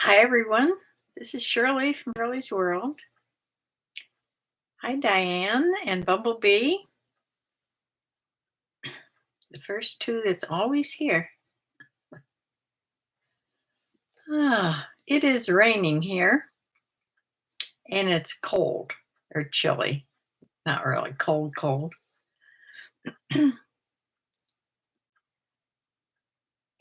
Hi, everyone. This is Shirley from Shirley's World. Hi, Diane and Bumblebee, the first two that's always here. It is raining here, and it's cold or chilly. Not really cold, cold.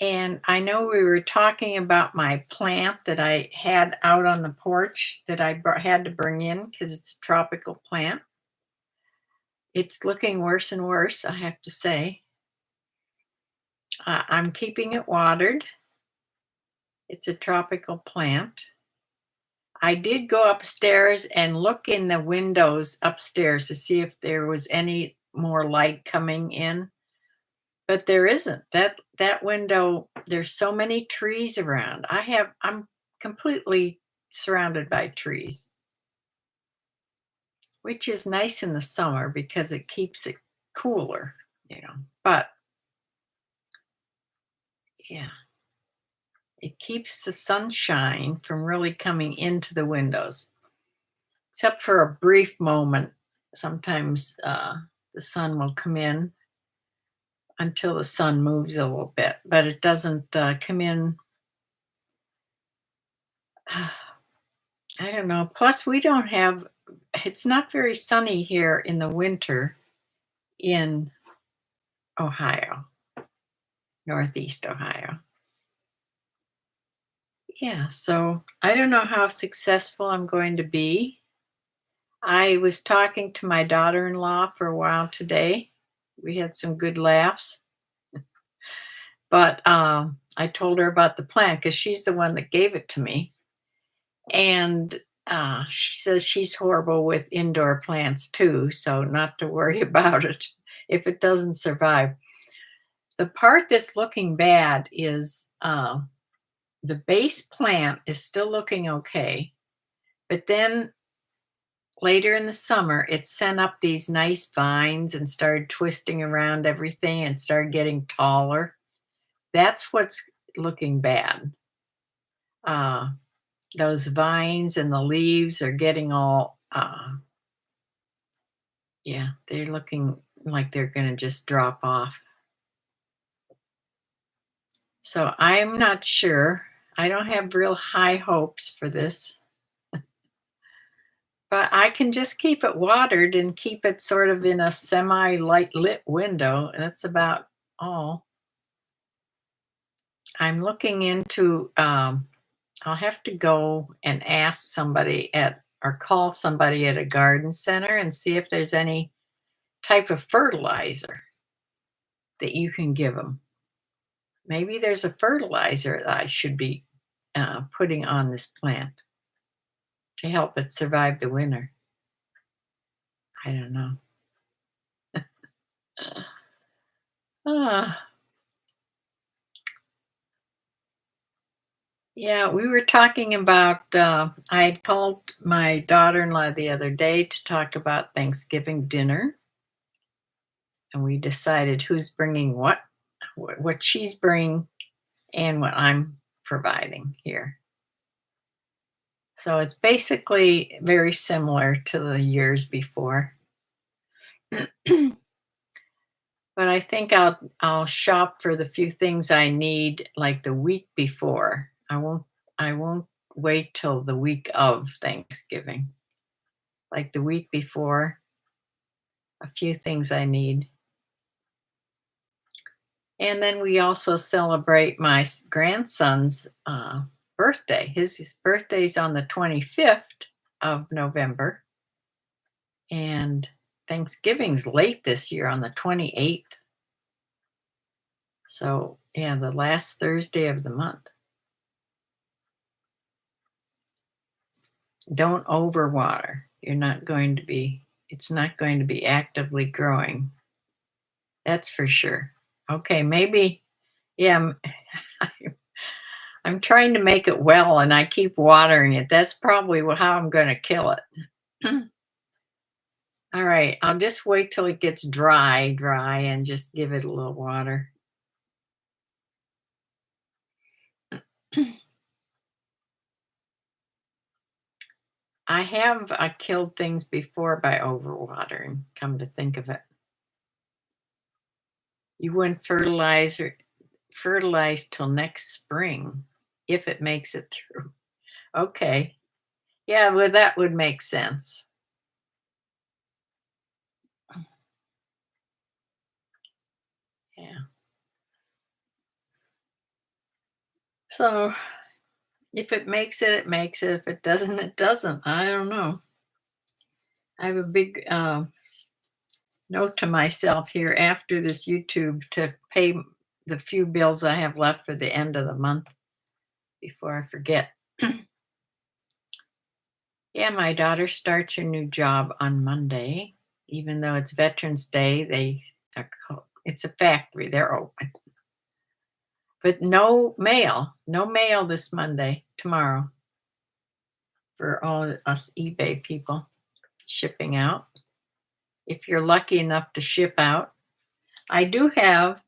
And I know we were talking about my plant that I had out on the porch that I had to bring in because it's a tropical plant. It's looking worse and worse, I have to say. I'm keeping it watered. It's a tropical plant. I did go upstairs and look in the windows upstairs to see if there was any more light coming in, but there isn't. That window, there's so many trees around. I'm completely surrounded by trees, which is nice in the summer because it keeps it cooler, But yeah, it keeps the sunshine from really coming into the windows, except for a brief moment. Sometimes the sun will come in until the sun moves a little bit, but it doesn't come in. I don't know. Plus, it's not very sunny here in the winter in Ohio, Northeast Ohio. Yeah, so I don't know how successful I'm going to be. I was talking to my daughter-in-law for a while today. We had some good laughs. But I told her about the plant because she's the one that gave it to me. And she says she's horrible with indoor plants too, so not to worry about it if it doesn't survive. The part that's looking bad is the base plant is still looking okay, but then later in the summer, it sent up these nice vines and started twisting around everything and started getting taller. That's what's looking bad. Those vines and the leaves are getting all, they're looking like they're going to just drop off. So I'm not sure. I don't have real high hopes for this. But I can just keep it watered and keep it sort of in a semi-light lit window. That's about all. I'm looking into, I'll have to go and ask somebody or call somebody at a garden center and see if there's any type of fertilizer that you can give them. Maybe there's a fertilizer that I should be putting on this plant to help it survive the winter. I don't know. Ah. Yeah, we were talking about, I had called my daughter-in-law the other day to talk about Thanksgiving dinner. And we decided who's bringing what she's bringing and what I'm providing here. So it's basically very similar to the years before. But I think I'll shop for the few things I need like the week before. I won't wait till the week of Thanksgiving. Like the week before, a few things I need. And then we also celebrate my grandson's birthday. His birthday's on the 25th of November. And Thanksgiving's late this year on the 28th. So, yeah, the last Thursday of the month. Don't overwater. It's not going to be actively growing. That's for sure. Okay, maybe, yeah, I'm trying to make it well and I keep watering it. That's probably how I'm going to kill it. All right, I'll just wait till it gets dry, and just give it a little water. I have killed things before by overwatering, come to think of it. You wouldn't fertilize till next spring if it makes it through. Okay. Yeah, well, that would make sense. Yeah. So if it makes it, it makes it. If it doesn't, it doesn't. I don't know. I have a big note to myself here after this YouTube to pay the few bills I have left for the end of the month before I forget. Yeah, my daughter starts her new job on Monday. Even though it's Veterans Day, it's a factory. They're open, but no mail. No mail this Monday. Tomorrow for all us eBay people shipping out. If you're lucky enough to ship out, I do have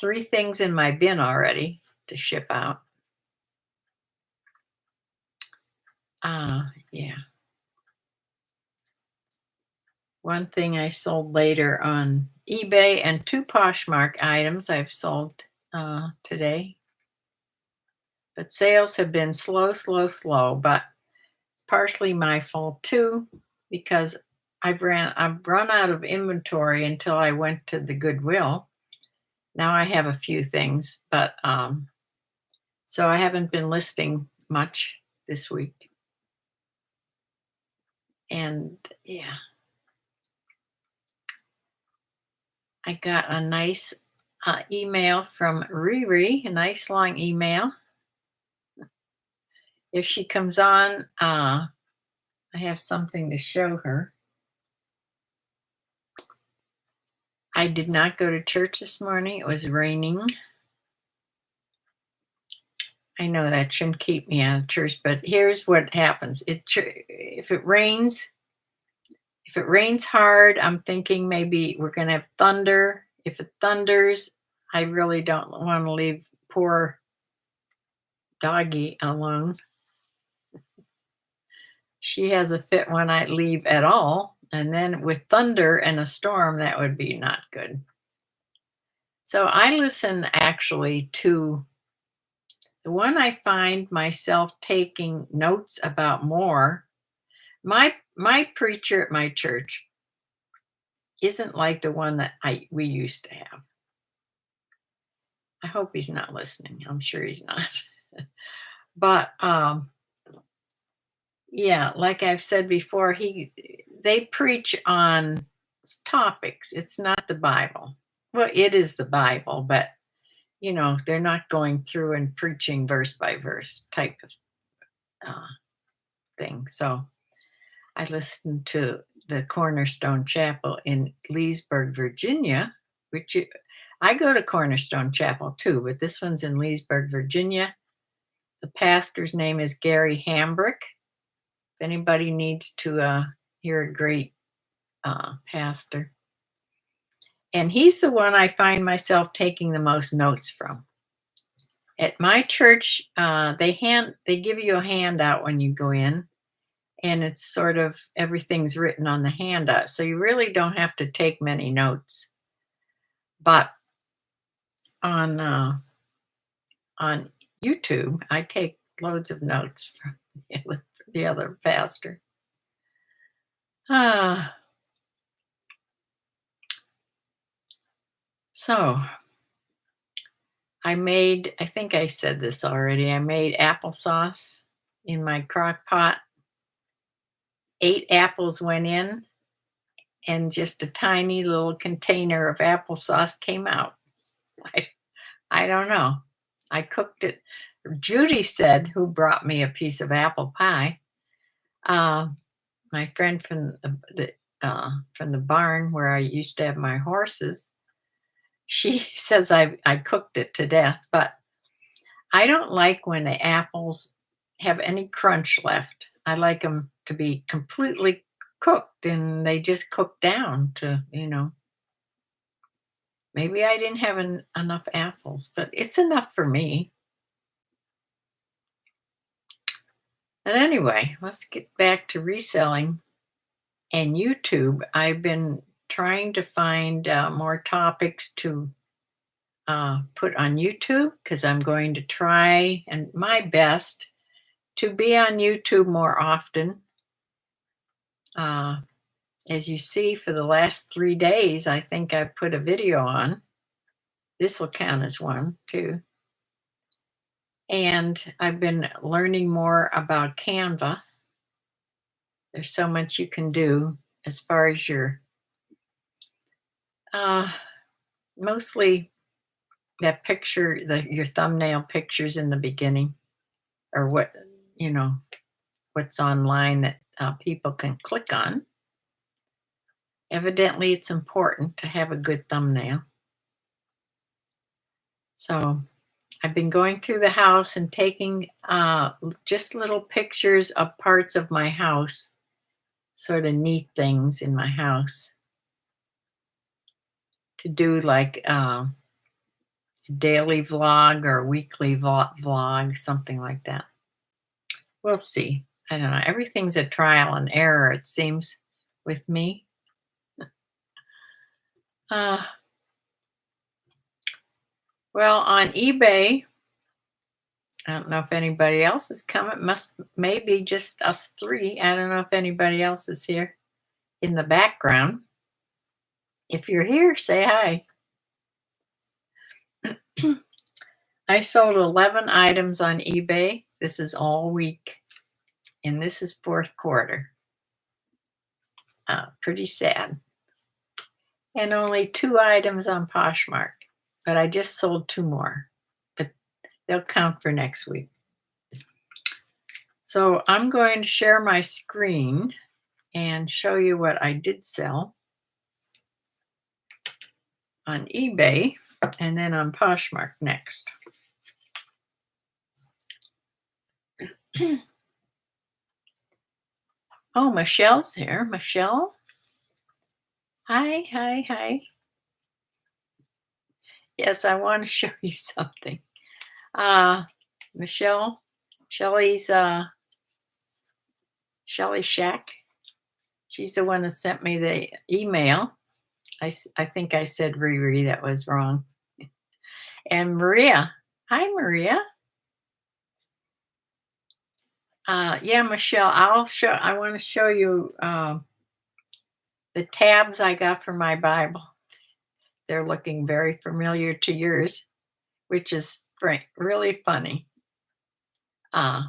3 things in my bin already to ship out. Yeah. One thing I sold later on eBay and 2 Poshmark items I've sold today. But sales have been slow, slow, slow. But it's partially my fault too, because I've run out of inventory until I went to the Goodwill. Now I have a few things, but so I haven't been listing much this week. And yeah, I got a nice email from Riri, a nice long email. If she comes on, I have something to show her. I did not go to church this morning. It was raining. I know that shouldn't keep me out of church, but here's what happens. If it rains hard, I'm thinking maybe we're going to have thunder. If it thunders, I really don't want to leave poor doggy alone. She has a fit when I leave at all. And then with thunder and a storm, that would be not good. So I listen actually to the one I find myself taking notes about more. My preacher at my church isn't like the one that we used to have. I hope he's not listening. I'm sure he's not. But yeah, like I've said before, they preach on topics. It's not the Bible. Well, it is the Bible, but they're not going through and preaching verse by verse type of thing. So I listened to the Cornerstone Chapel in Leesburg, Virginia, I go to Cornerstone Chapel too, but this one's in Leesburg, Virginia. The pastor's name is Gary Hambrick. If anybody needs to hear a great pastor. And he's the one I find myself taking the most notes from. At my church, they give you a handout when you go in, and it's sort of everything's written on the handout, so you really don't have to take many notes. But on YouTube, I take loads of notes from the other pastor. So I think I said this already, I made applesauce in my crock pot. 8 apples went in, and just a tiny little container of applesauce came out. I don't know. I cooked it. Judy said, who brought me a piece of apple pie, my friend from the barn where I used to have my horses, she says I cooked it to death, but I don't like when the apples have any crunch left. I like them to be completely cooked, and they just cook down to, maybe I didn't have enough apples, but it's enough for me. But anyway, let's get back to reselling and YouTube. I've been trying to find more topics to put on YouTube because I'm going to try and my best to be on YouTube more often. Uh, as you see, for the last 3 days, I think I put a video on. This will count as one, too. And I've been learning more about Canva. There's so much you can do as far as your, uh, mostly that picture, your thumbnail pictures in the beginning, or what's online that people can click on. Evidently, it's important to have a good thumbnail. So I've been going through the house and taking just little pictures of parts of my house, sort of neat things in my house to do, like a daily vlog or a weekly vlog, something like that. We'll see. I don't know. Everything's a trial and error, it seems, with me. Well, on eBay, I don't know if anybody else is coming. Maybe just us three. I don't know if anybody else is here in the background. If you're here, say hi. I sold 11 items on eBay. This is all week, and this is fourth quarter. Pretty sad. And only 2 items on Poshmark, but I just sold 2 more, but they'll count for next week. So I'm going to share my screen and show you what I did sell on eBay and then on Poshmark next. Oh, Michelle's here. Michelle? Hi. Yes, I want to show you something. Michelle, Shirleys, Shelley Shack. She's the one that sent me the email. I think I said Riri, that was wrong. And Maria. Hi, Maria. Yeah, Michelle, I want to show you the tabs I got for my Bible. They're looking very familiar to yours, which is really funny. 8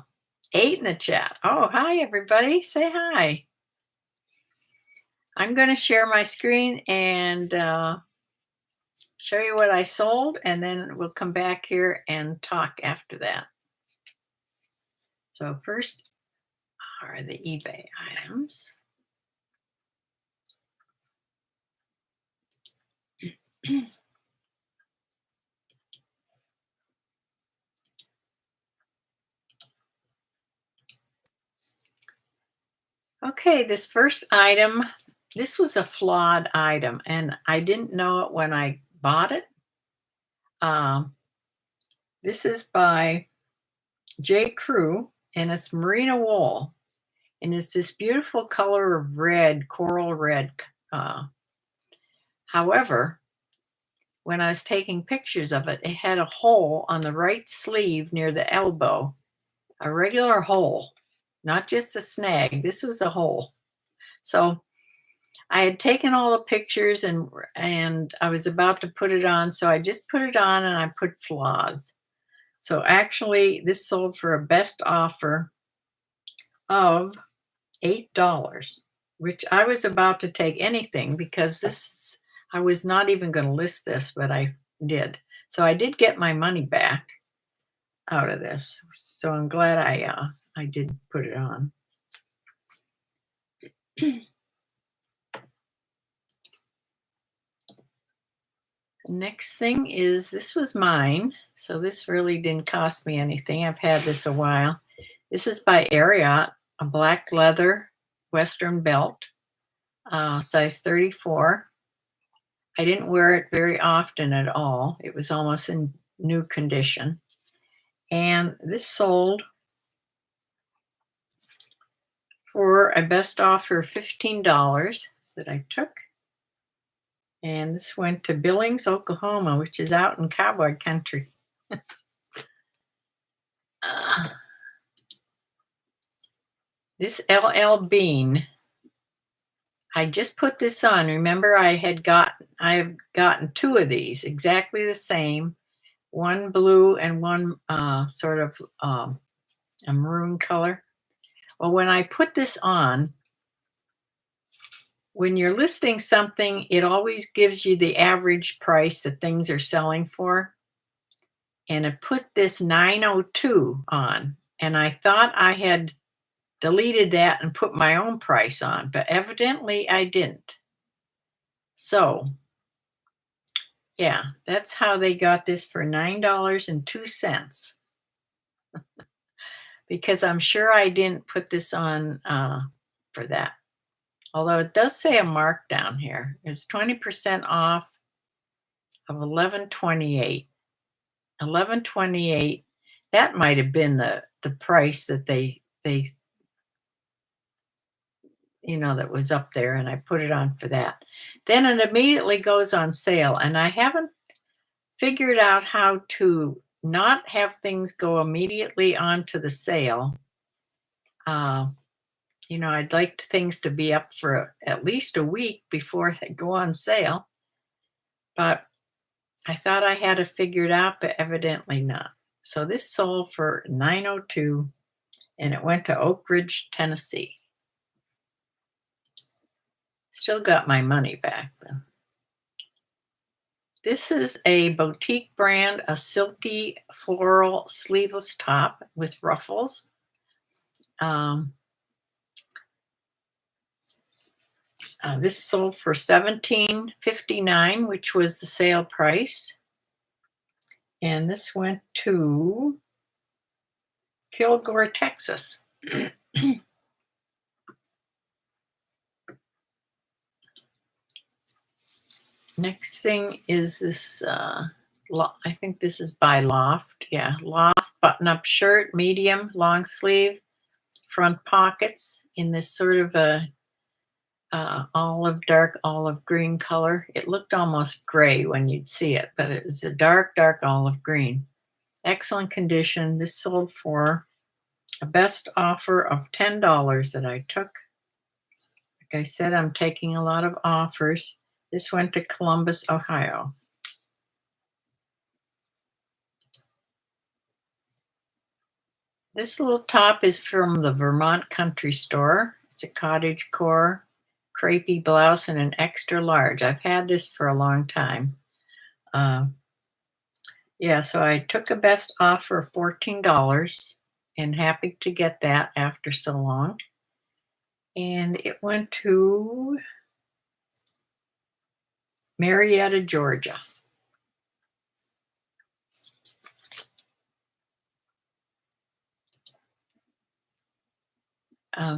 in the chat. Oh, hi, everybody. Say hi. I'm going to share my screen and show you what I sold, and then we'll come back here and talk after that. So first are the eBay items. Okay, this first item, this was a flawed item, and I didn't know it when I bought it. This is by J. Crew, and it's merino wool, and it's this beautiful color of red, coral red. However, when I was taking pictures of it, it had a hole on the right sleeve near the elbow, a regular hole, not just a snag. This was a hole. So I had taken all the pictures and I was about to put it on. So I just put it on and I put flaws. So actually this sold for a best offer of $8, which I was about to take anything because I was not even going to list this, but I did. So I did get my money back out of this. So I'm glad I did put it on. Next thing is, this was mine. So this really didn't cost me anything. I've had this a while. This is by Ariat, a black leather Western belt, size 34. I didn't wear it very often at all. It was almost in new condition. And this sold for a best offer of $15 that I took. And this went to Billings, Oklahoma, which is out in cowboy country. This LL Bean, I just put this on. Remember, I've gotten two of these, exactly the same, one blue and one sort of a maroon color. Well, when I put this on, when you're listing something, it always gives you the average price that things are selling for. And it put this 902 on, and I thought I had deleted that and put my own price on, but evidently I didn't. So, yeah, that's how they got this for $9.02. Because I'm sure I didn't put this on for that. Although it does say a markdown here. It's 20% off of $11.28. $11.28. That might have been the price that they that was up there, and I put it on for that. Then it immediately goes on sale, and I haven't figured out how to not have things go immediately onto the sale. I'd like things to be up for at least a week before they go on sale, but I thought I had it figured out, but evidently not. So this sold for $902, and it went to Oak Ridge, Tennessee. Still got my money back though. This is a boutique brand, a silky floral sleeveless top with ruffles. This sold for $17.59, which was the sale price. And this went to Kilgore, Texas. Next thing is this, I think this is by Loft. Yeah, Loft button-up shirt, medium, long sleeve, front pockets in this sort of a dark olive green color. It looked almost gray when you'd see it, but it was a dark olive green. Excellent condition. This sold for a best offer of $10 that I took. Like I said, I'm taking a lot of offers. This went to Columbus, Ohio. This little top is from the Vermont Country Store. It's a cottage core crepey blouse and an extra large. I've had this for a long time. Yeah, so I took a best offer of $14 and happy to get that after so long. And it went to Marietta, Georgia.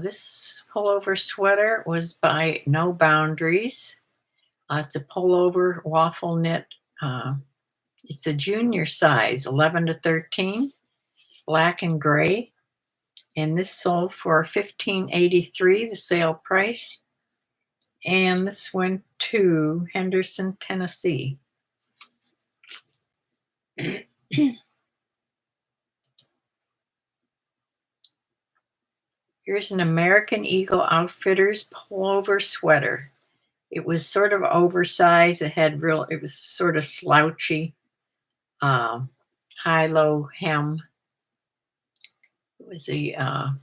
This pullover sweater was by No Boundaries. It's a pullover waffle knit. It's a junior size, 11 to 13, black and gray. And this sold for $15.83, the sale price. And this went to Henderson, Tennessee. Here's an American Eagle Outfitters pullover sweater. It was sort of oversized. It was sort of slouchy, high-low hem. It was a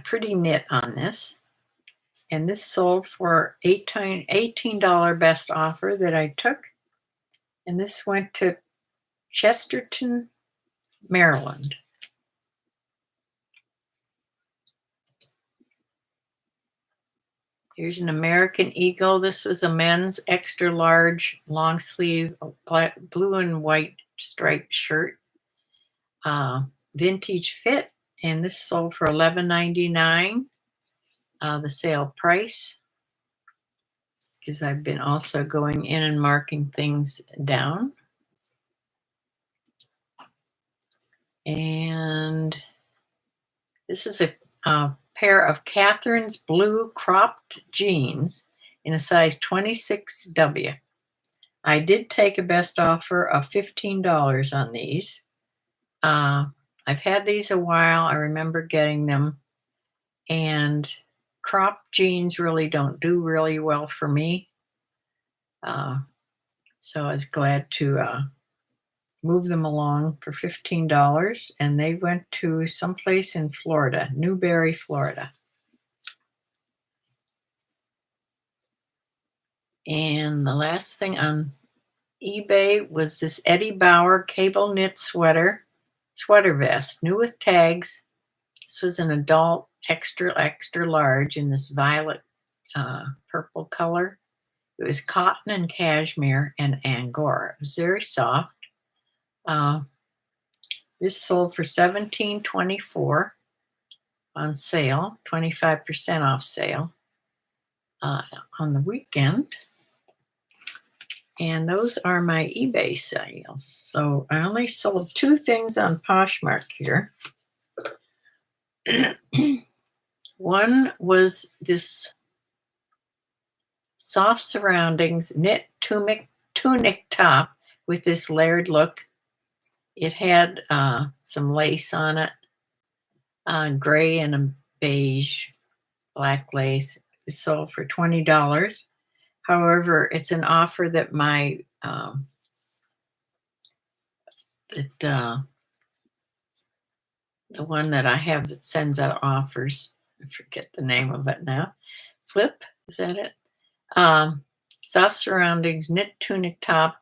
pretty knit on this. And this sold for $18 best offer that I took. And this went to Chesterton, Maryland. Here's an American Eagle. This was a men's extra large long sleeve blue and white striped shirt. Vintage fit. And this sold for $11.99. The sale price. Because I've been also going in and marking things down. And this is a pair of Catherine's blue cropped jeans in a size 26W. I did take a best offer of $15 on these. I've had these a while. I remember getting them, and cropped jeans really don't do really well for me. So I was glad to move them along for $15, and they went to someplace in Florida, Newberry, Florida. And the last thing on eBay was this Eddie Bauer cable knit sweater vest, new with tags. This was an adult extra large in this violet purple color. It was cotton and cashmere and angora. It was very soft. This sold for $17.24 on sale, 25% off sale on the weekend. And those are my eBay sales. So I only sold 2 things on Poshmark here. One was this soft surroundings knit tunic top with this layered look. It had some lace on it, gray and a beige, black lace. It sold for $20. However, it's an offer that the one that I have that sends out offers, I forget the name of it now. Flip, is that it? Soft surroundings, knit tunic top.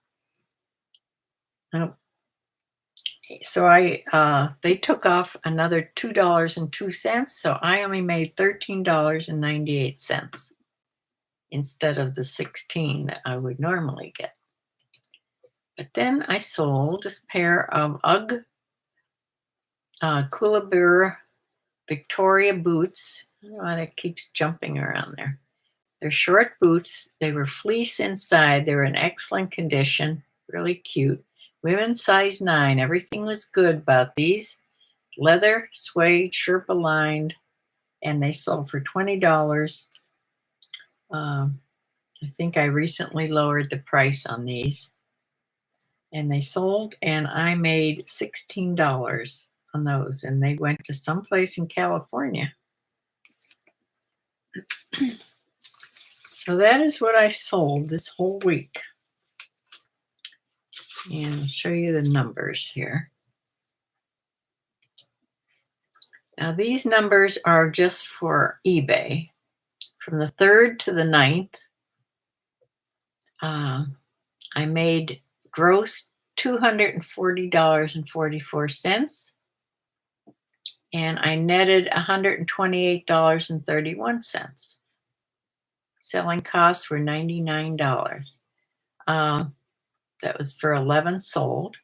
Oh. So they took off another $2.02, so I only made $13.98 instead of the $16 that I would normally get. But then I sold this pair of UGG Koolyburra Victoria boots. I don't know why that keeps jumping around there. They're short boots. They were fleece inside. They were in excellent condition, really cute. Women's size 9. Everything was good about these. Leather, suede, Sherpa lined, and they sold for $20. I think I recently lowered the price on these. And they sold, and I made $16 on those, and they went to someplace in California. So that is what I sold this whole week. And I'll show you the numbers here. Now these numbers are just for eBay. From the 3rd to the 9th, I made gross $240.44, and I netted $128.31. Selling costs were $99. That was for 11 sold.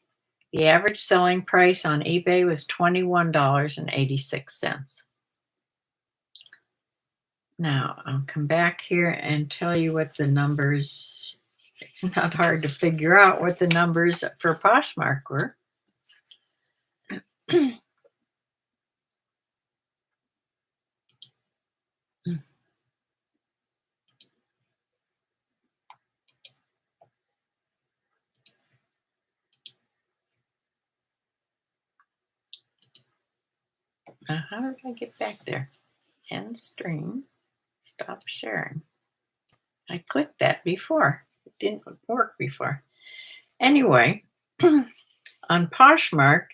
The average selling price on eBay was $21.86. Now, I'll come back here and tell you what the numbers, it's not hard to figure out what the numbers for Poshmark were. Now, how did I get back there? End stream, stop sharing. I clicked that before. It didn't work before. Anyway, on Poshmark,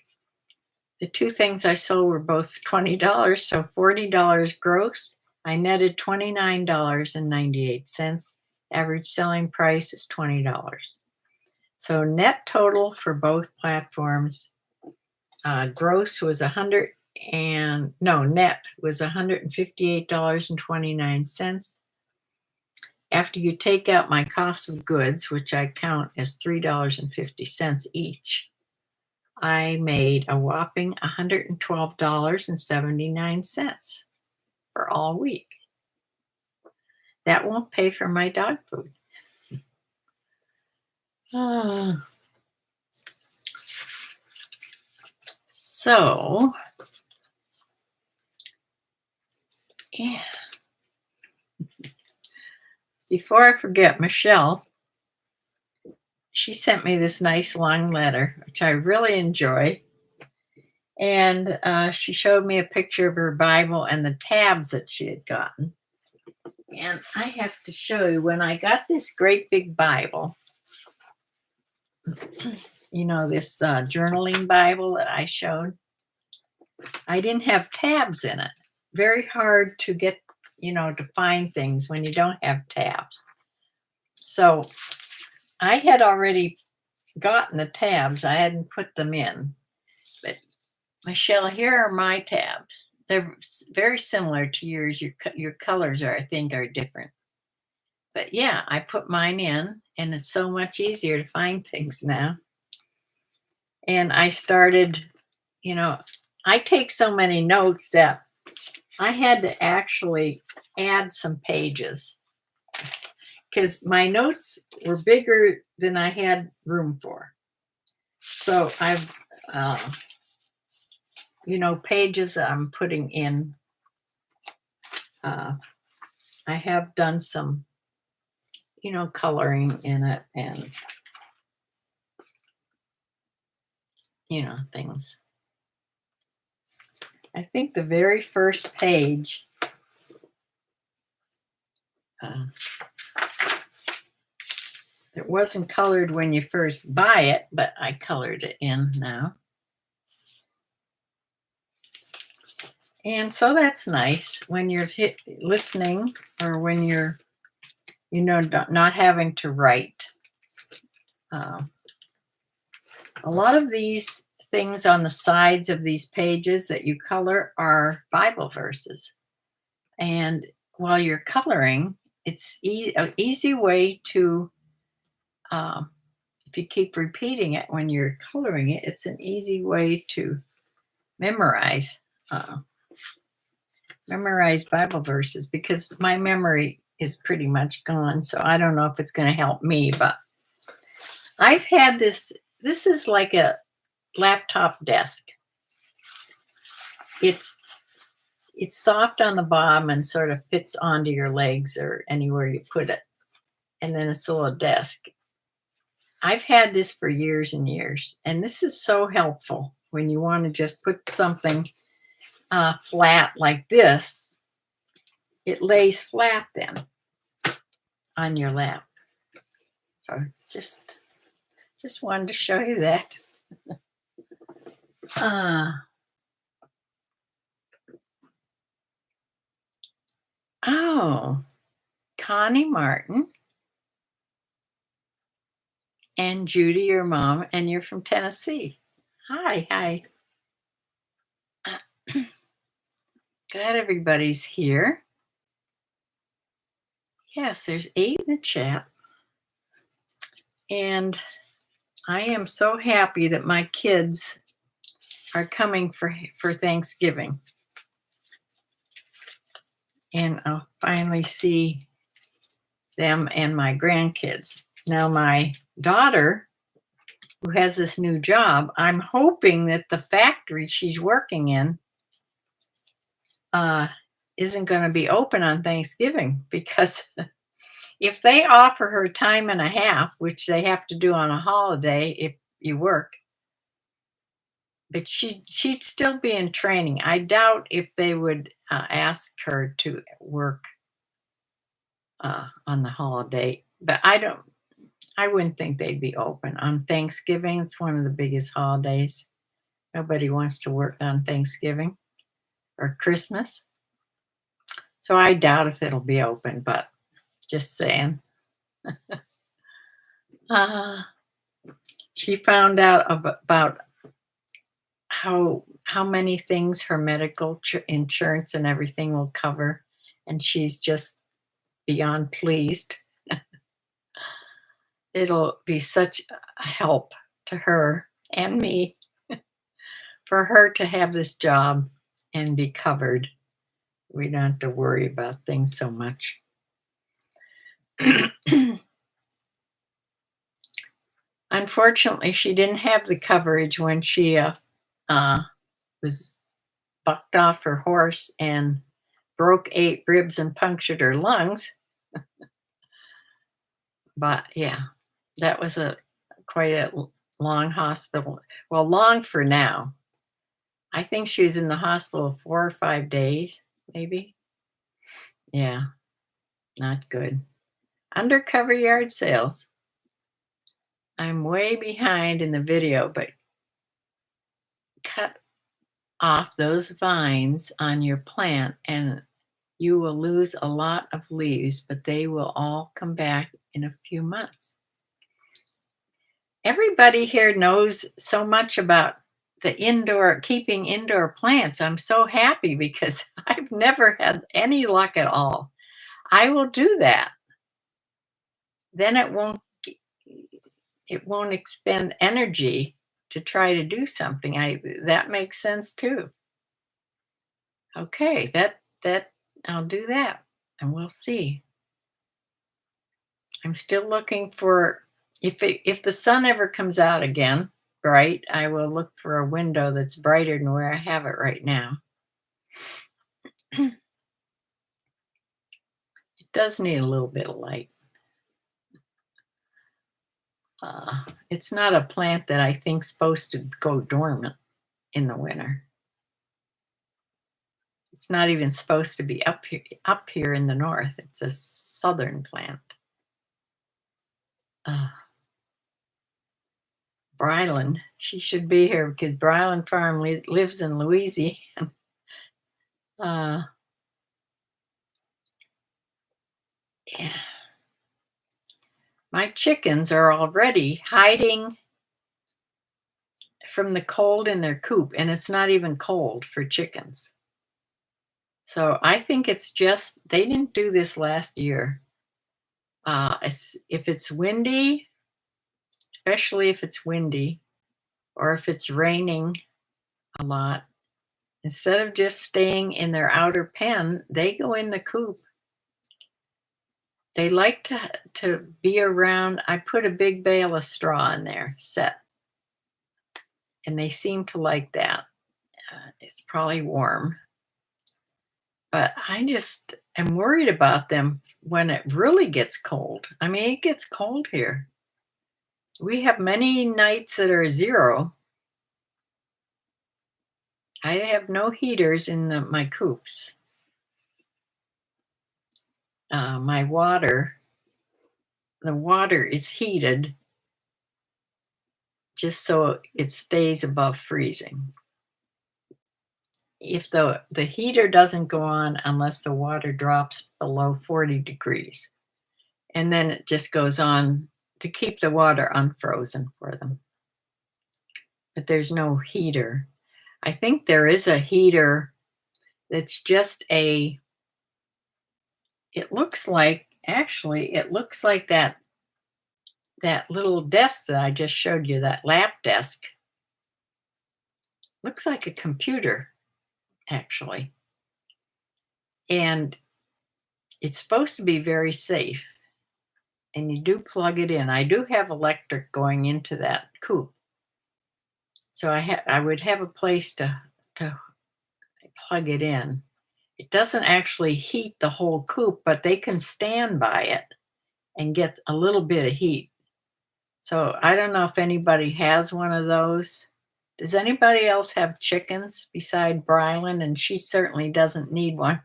the 2 things I sold were both $20, so $40 gross. I netted $29.98. Average selling price is $20. So net total for both platforms, gross was net was $158.29. After you take out my cost of goods, which I count as $3.50 each, I made a whopping $112.79 for all week. That won't pay for my dog food. So Yeah. Before I forget, Michelle, she sent me this nice long letter, which I really enjoy. And she showed me a picture of her Bible and the tabs that she had gotten. And I have to show you, when I got this great big Bible, you know, this journaling Bible that I showed, I didn't have tabs in it. Very hard to get, you know, to find things when you don't have tabs. So I had already gotten the tabs. I hadn't put them in. But Michelle, here are my tabs. They're very similar to yours. Your colors are, I think, are different. But yeah, I put mine in, and it's so much easier to find things now. And I started, you know, I take so many notes that I had to actually add some pages because my notes were bigger than I had room for. So I've, you know, pages that I'm putting in. I have done some, you know, coloring in it and, you know, things. I think the very first page, it wasn't colored when you first buy it, but I colored it in now. And so that's nice when you're listening, or when you're, you know, not having to write. A lot of these things on the sides of these pages that you color are Bible verses. And while you're coloring, it's an easy way to, if you keep repeating it when you're coloring it, it's an easy way to memorize. Memorize Bible verses, because my memory is pretty much gone. So I don't know if it's going to help me, but I've had this. This is like a laptop desk. It's soft on the bottom and sort of fits onto your legs or anywhere you put it. And then it's a little desk. I've had this for years and years, and this is so helpful when you want to just put something flat like this. It lays flat then on your lap. So just wanted to show you that. Oh, Connie Martin and Judy, your mom, and you're from Tennessee. Hi. Glad everybody's here. Yes, there's 8 in the chat. And I am so happy that my kids are coming for Thanksgiving. And I'll finally see them and my grandkids. Now, my daughter, who has this new job, I'm hoping that the factory she's working in isn't going to be open on Thanksgiving, because if they offer her time and a half, which they have to do on a holiday if you work, but she'd still be in training. I doubt if they would ask her to work on the holiday, but I wouldn't think they'd be open on Thanksgiving. It's one of the biggest holidays. Nobody wants to work on Thanksgiving or Christmas. So I doubt if it'll be open, but just saying. She found out about how many things her medical insurance and everything will cover, and she's just beyond pleased. It'll be such a help to her and me for her to have this job and be covered. We don't have to worry about things so much. Unfortunately, she didn't have the coverage when she was bucked off her horse and broke 8 ribs and punctured her lungs. But yeah, that was a quite a long hospital. Well, long for now. I think she was in the hospital 4 or 5 days, maybe. Yeah, not good. Undercover yard sales. I'm way behind in the video, but cut off those vines on your plant and you will lose a lot of leaves, but they will all come back in a few months. Everybody here knows so much about the keeping indoor plants. I'm so happy because I've never had any luck at all. I will do that. Then it won't expend energy to try to do something. That makes sense too. Okay, that I'll do that and we'll see. I'm still looking for if the sun ever comes out again bright, I will look for a window that's brighter than where I have it right now. It does need a little bit of light. It's not a plant that I think's supposed to go dormant in the winter. It's not even supposed to be up here in the north. It's a southern plant. Brylan, she should be here because Brylan Farm lives in Louisiana. Yeah. My chickens are already hiding from the cold in their coop, and it's not even cold for chickens. So I think it's just, they didn't do this last year. If it's windy, especially if it's windy, or if it's raining a lot, instead of just staying in their outer pen, they go in the coop. They like to be around. I put a big bale of straw in there, set, and they seem to like that. It's probably warm. But I just am worried about them when it really gets cold. I mean, it gets cold here. We have many nights that are 0. I have no heaters in my coops. My water, the water is heated just so it stays above freezing. If the heater doesn't go on unless the water drops below 40 degrees, and then it just goes on to keep the water unfrozen for them. But there's no heater. I think there is a heater that's just it looks like, actually, it looks like that little desk that I just showed you, that lap desk. Looks like a computer, actually. And it's supposed to be very safe. And you do plug it in. I do have electric going into that coop. So I would have a place to plug it in. It doesn't actually heat the whole coop, but they can stand by it and get a little bit of heat. So I don't know if anybody has one of those. Does anybody else have chickens beside Brylan? And she certainly doesn't need one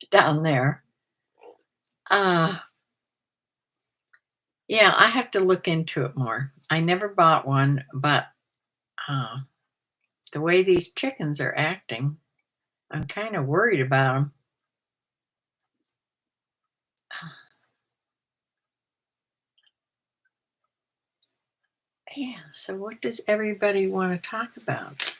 down there. Yeah, I have to look into it more. I never bought one, but the way these chickens are acting, I'm kind of worried about them. Yeah, so what does everybody want to talk about?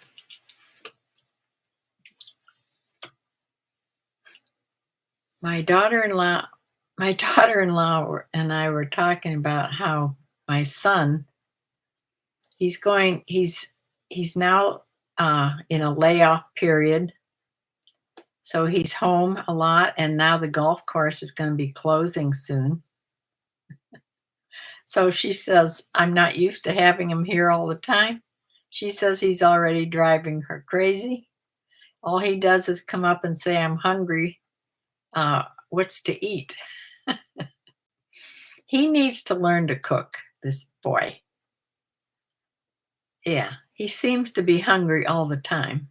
My daughter-in-law and I were talking about how my son, he's now in a layoff period. So he's home a lot, and now the golf course is going to be closing soon. So she says, I'm not used to having him here all the time. She says he's already driving her crazy. All he does is come up and say, I'm hungry. what's to eat. He needs to learn to cook, this boy. Yeah, he seems to be hungry all the time.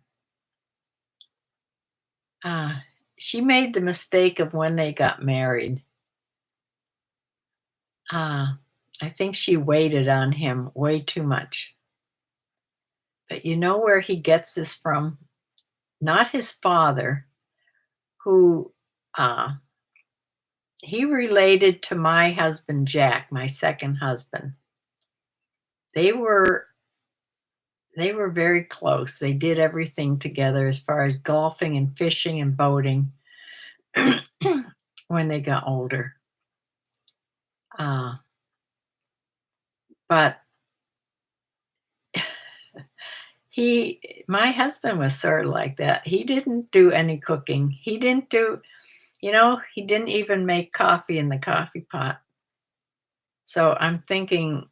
Uh, she made the mistake of when they got married. Uh, I think she waited on him way too much. But you know where he gets this from? Not his father, who uh, he related to my husband Jack, my second husband. They were they were very close. They did everything together as far as golfing and fishing and boating when they got older. Uh, but my husband was sort of like that. He didn't do any cooking. He didn't do, he didn't even make coffee in the coffee pot. So I'm thinking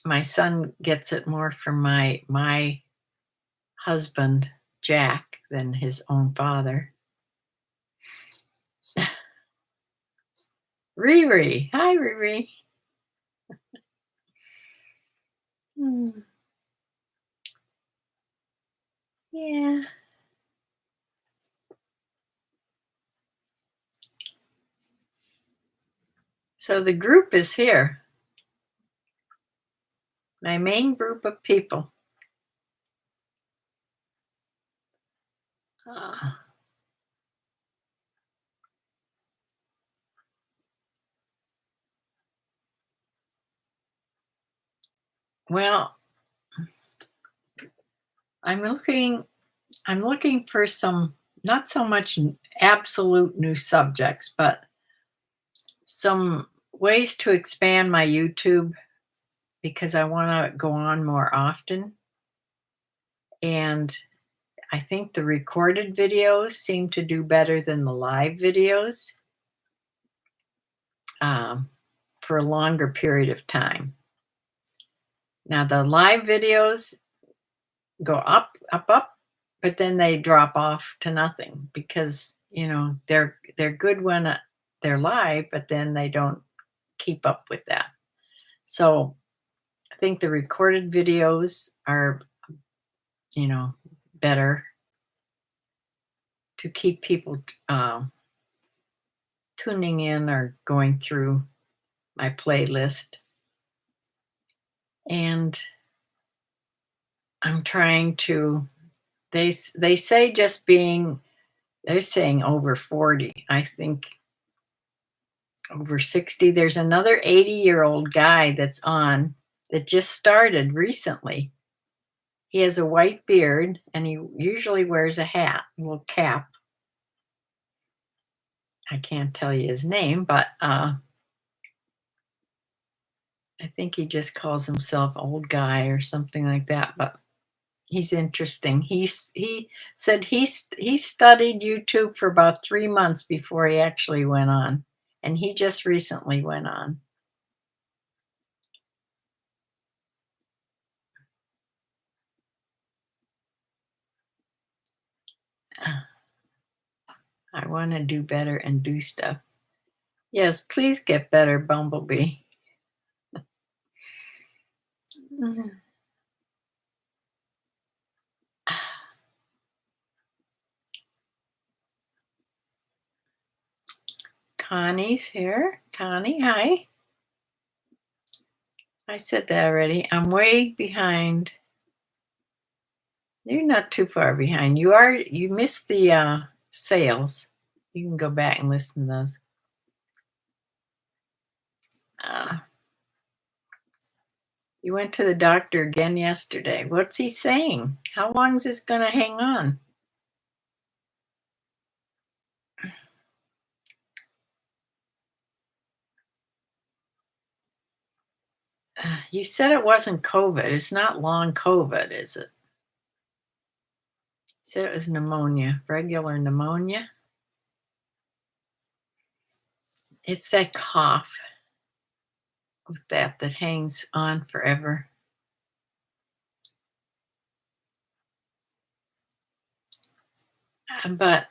my son gets it more from my husband, Jack, than his own father. Riri. Hi, Riri. Hmm, yeah. So the group is here. My main group of people. Uh, well, I'm looking I'm looking for some, not so much absolute new subjects, but some ways to expand my YouTube because I want to go on more often. And I think the recorded videos seem to do better than the live videos um, for a longer period of time. Now, the live videos go up, up, up, but then they drop off to nothing because they're good when they're live, but then they don't keep up with that. So I think the recorded videos are, better to keep people tuning in or going through my playlist. And I'm trying to, they say just being, they're saying over 40. I think over 60. There's another 80-year-old guy that's on that just started recently. He has a white beard and he usually wears a hat, a little cap. I can't tell you his name, but I think he just calls himself old guy or something like that. But he's interesting. He said he studied YouTube for about 3 months before he actually went on, and he just recently went on. I want to do better and do stuff. Yes, please get better, Bumblebee. Connie's here. Connie, hi. I said that already. I'm way behind. You're not too far behind. You missed the sales. You can go back and listen to those. Uh, you went to the doctor again yesterday. What's he saying? How long is this going to hang on? You said it wasn't COVID. It's not long COVID, is it? You said it was pneumonia, regular pneumonia. It's that cough with that hangs on forever. But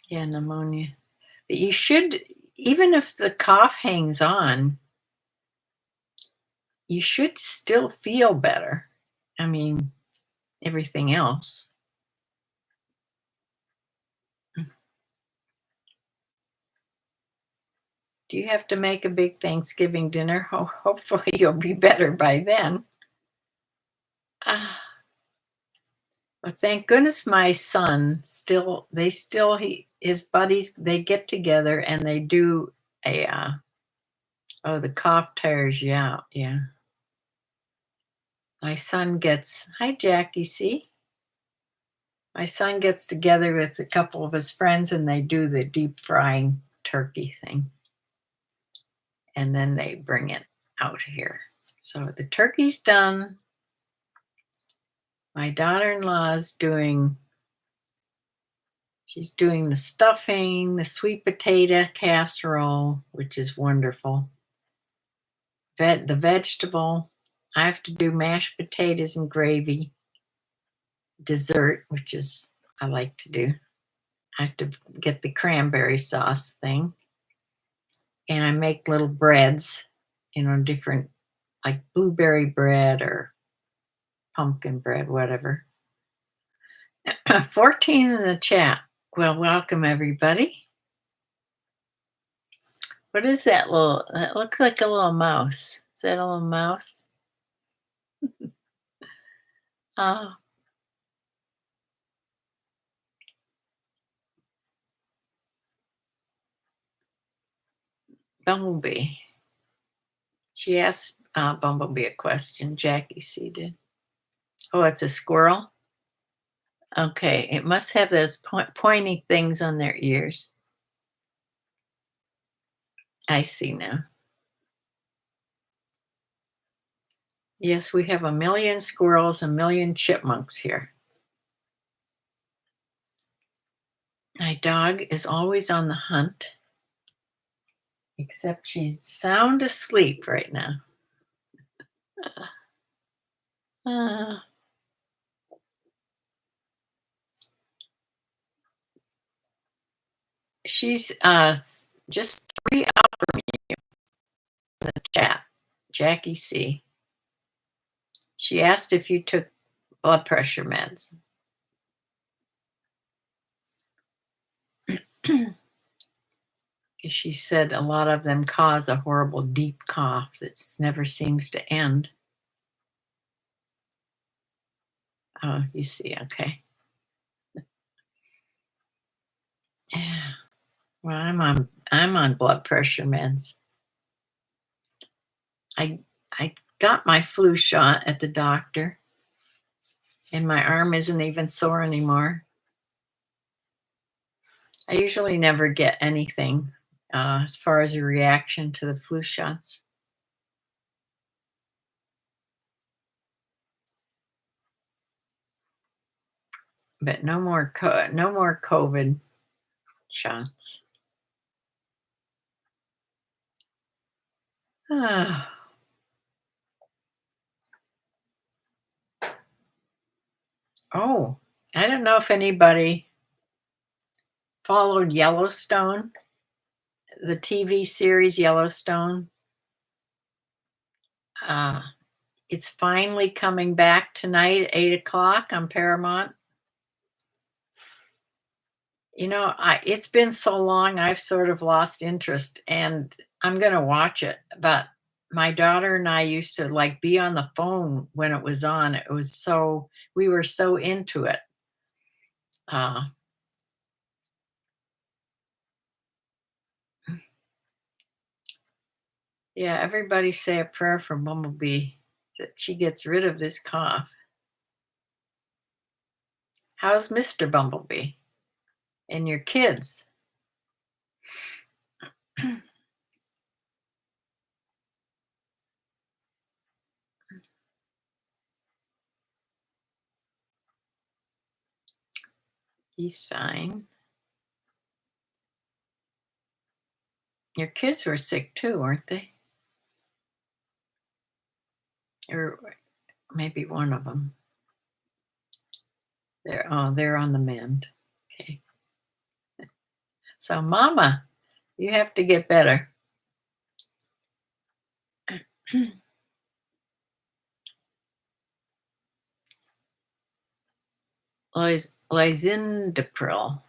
Yeah, pneumonia. But you should, even if the cough hangs on, you should still feel better. I mean, everything else. Do you have to make a big Thanksgiving dinner? Hopefully you'll be better by then. Ah, well, thank goodness my son his buddies, they get together and they do oh, the cough tires you out. Yeah. My son gets, hi, Jackie, see? My son gets together with a couple of his friends and they do the deep frying turkey thing. And then they bring it out here. So the turkey's done. My daughter-in-law's she's doing the stuffing, the sweet potato casserole, which is wonderful. The vegetable, I have to do mashed potatoes and gravy. Dessert, which is I like to do. I have to get the cranberry sauce thing. And I make little breads, different, like blueberry bread or pumpkin bread, whatever. 14 in the chat. Well, welcome everybody. What is that that looks like a little mouse. Is that a little mouse? Oh, Bumblebee. She asked Bumblebee a question. Jackie C did. Oh, it's a squirrel? Okay, it must have those pointy things on their ears. I see now. Yes, we have a million squirrels, a million chipmunks here. My dog is always on the hunt, except she's sound asleep right now. Uh, she's just 3 out in the chat. Jackie C. She asked if you took blood pressure meds. She said a lot of them cause a horrible deep cough that never seems to end. Oh, you see, okay. Yeah. Well, I'm on blood pressure meds. I got my flu shot at the doctor, and my arm isn't even sore anymore. I usually never get anything as far as a reaction to the flu shots. But no more COVID shots. Ah. Oh, I don't know if anybody followed Yellowstone, the TV series Yellowstone. It's finally coming back tonight at 8 o'clock on Paramount. It's been so long, I've sort of lost interest, and I'm going to watch it. But my daughter and I used to be on the phone when it was on. We were so into it. Uh, yeah, everybody say a prayer for Bumblebee that she gets rid of this cough. How's Mr. Bumblebee and your kids? He's fine. Your kids were sick too, weren't they? Or maybe one of them. They're on the mend. Okay. So, Mama, you have to get better. Lysindepril,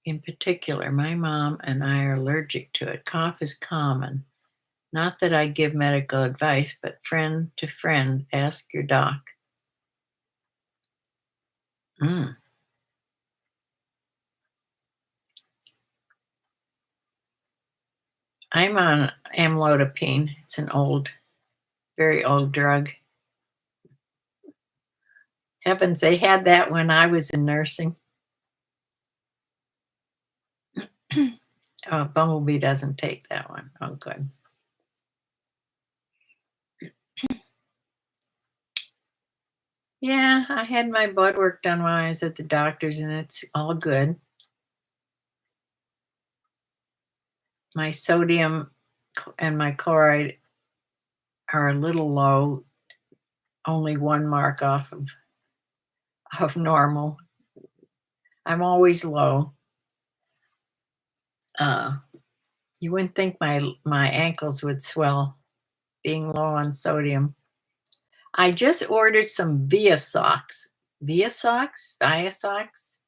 in particular, my mom and I are allergic to it. Cough is common. Not that I give medical advice, but friend to friend, ask your doc. Mm. I'm on amlodipine. It's an old, very old drug. Heavens, they had that when I was in nursing. Oh, Bumblebee doesn't take that one. Oh, good. Yeah, I had my blood work done while I was at the doctor's, and it's all good. My sodium and my chloride are a little low, only one mark off of normal. I'm always low. Uh, you wouldn't think my ankles would swell being low on sodium. I just ordered some Via socks. Via socks? Via socks?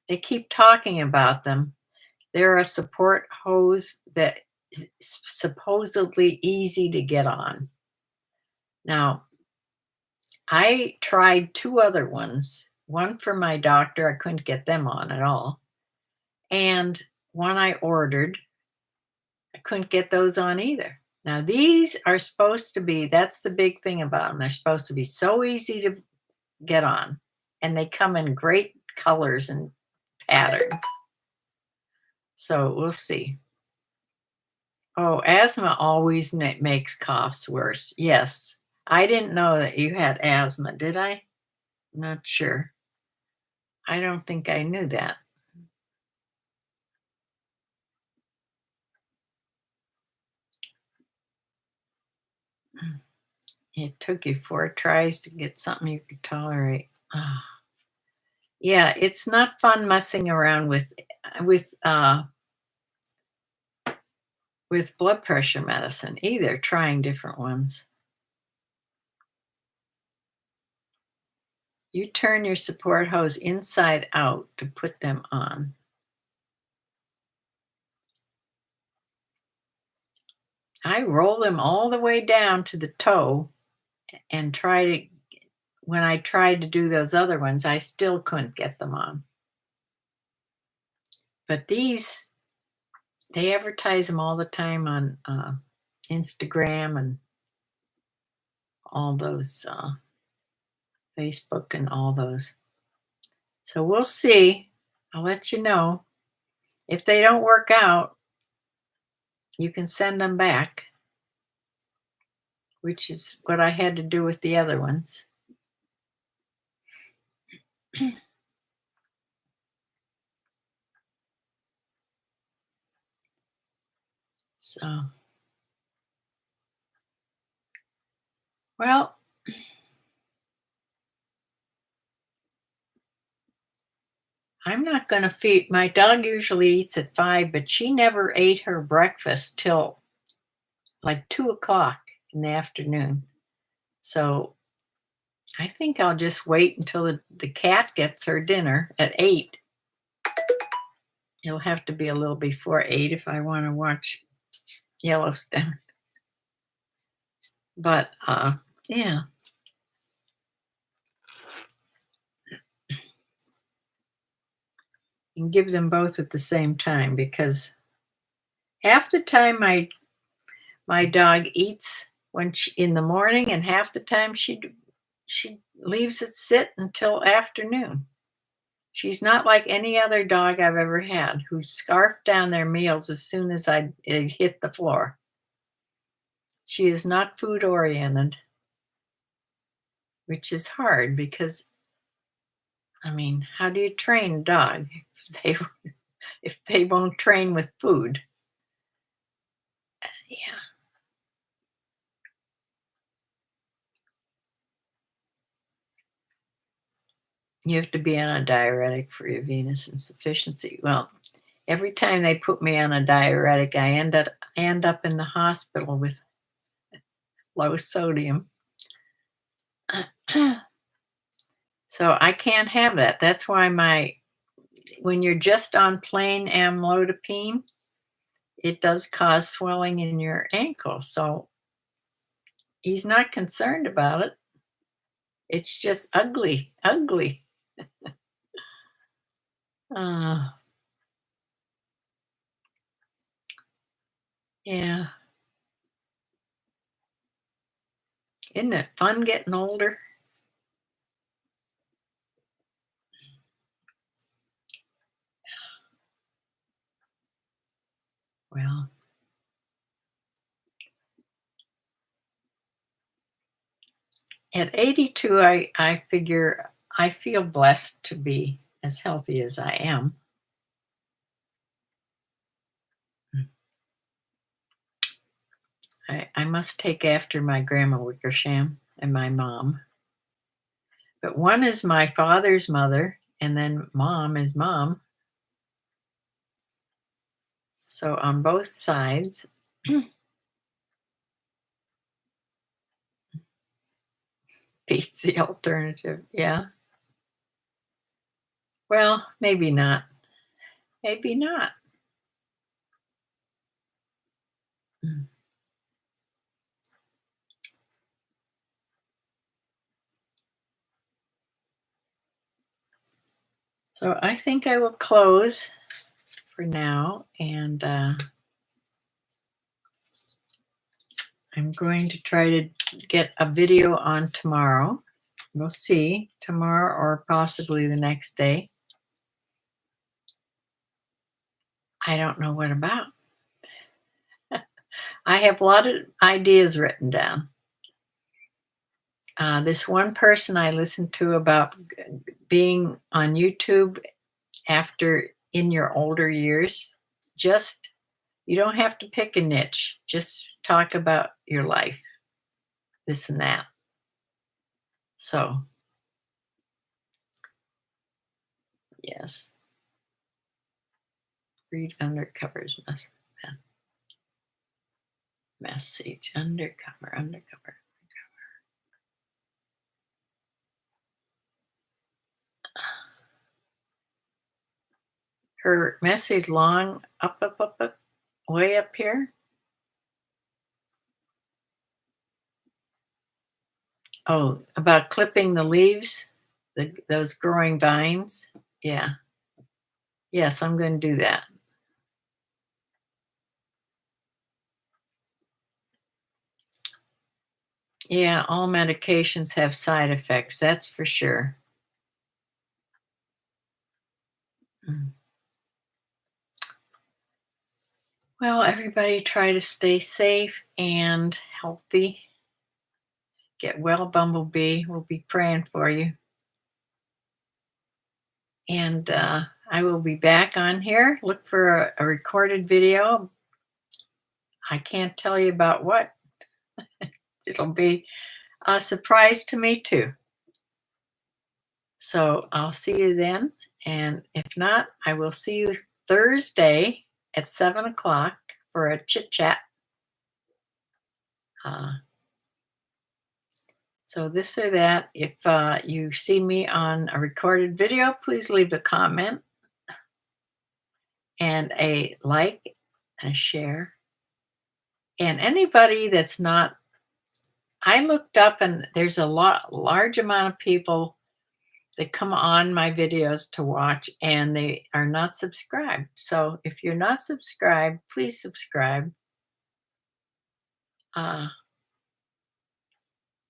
They keep talking about them. They're a support hose that is supposedly easy to get on. Now, I tried two other ones. One for my doctor, I couldn't get them on at all. And one I ordered, I couldn't get those on either. Now, these are supposed to be, that's the big thing about them. They're supposed to be so easy to get on, and they come in great colors and patterns. So we'll see. Oh, asthma always makes coughs worse. Yes. I didn't know that you had asthma, did I? Not sure. I don't think I knew that. It took you 4 tries to get something you could tolerate. Ah. Yeah, it's not fun messing around with uh with blood pressure medicine either, trying different ones. You turn your support hose inside out to put them on. I roll them all the way down to the toe and when I tried to do those other ones, I still couldn't get them on. But these, they advertise them all the time on Instagram and all those, Facebook and all those. So we'll see. I'll let you know. If they don't work out, you can send them back, which is what I had to do with the other ones. So, well, I'm not going to feed. My dog usually eats at 5, but she never ate her breakfast till like 2 o'clock in the afternoon. So I think I'll just wait until the cat gets her dinner at 8. It'll have to be a little before 8 if I want to watch Yellowstone. But yeah. And give them both at the same time, because half the time my dog eats in the morning, and half the time she leaves it sit until afternoon. She's not like any other dog I've ever had who scarfed down their meals as soon as it hit the floor. She is not food oriented, which is hard because, I mean, how do you train a dog if they won't train with food? Yeah. You have to be on a diuretic for your venous insufficiency. Well, Every time they put me on a diuretic, I end up in the hospital with low sodium. So I can't have that. That's why when you're just on plain amlodipine, it does cause swelling in your ankle. So he's not concerned about it. It's just ugly, ugly. Uh, yeah. Isn't it fun getting older? Well, at 82, I figure I feel blessed to be as healthy as I am. I must take after my grandma Wickersham and my mom. But one is my father's mother, and then mom is mom. So on both sides, beats the alternative. Yeah. Well, maybe not. Maybe not. Mm. So I think I will close for now, and I'm going to try to get a video on tomorrow. We'll see, tomorrow or possibly the next day. I don't know what about. I have a lot of ideas written down. This one person I listened to about being on YouTube after in your older years, just you don't have to pick a niche, just talk about your life, this and that. So, yes, read undercover's message, undercover. Her message long, up, way up here. Oh, about clipping the leaves, those growing vines. Yeah. Yes, I'm going to do that. Yeah, all medications have side effects, that's for sure. Mm. Well, everybody try to stay safe and healthy. Get well, Bumblebee. We'll be praying for you. And I will be back on here. Look for a recorded video. I can't tell you about what. It'll be a surprise to me too. So I'll see you then. And if not, I will see you Thursday at 7 o'clock for a chit chat. So this or that, if you see me on a recorded video, please leave a comment and a like and a share. And anybody that's not, I looked up and there's a large amount of people that come on my videos to watch and they are not subscribed. So if you're not subscribed, please subscribe. And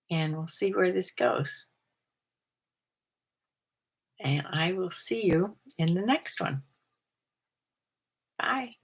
we'll see where this goes. And I will see you in the next one. Bye.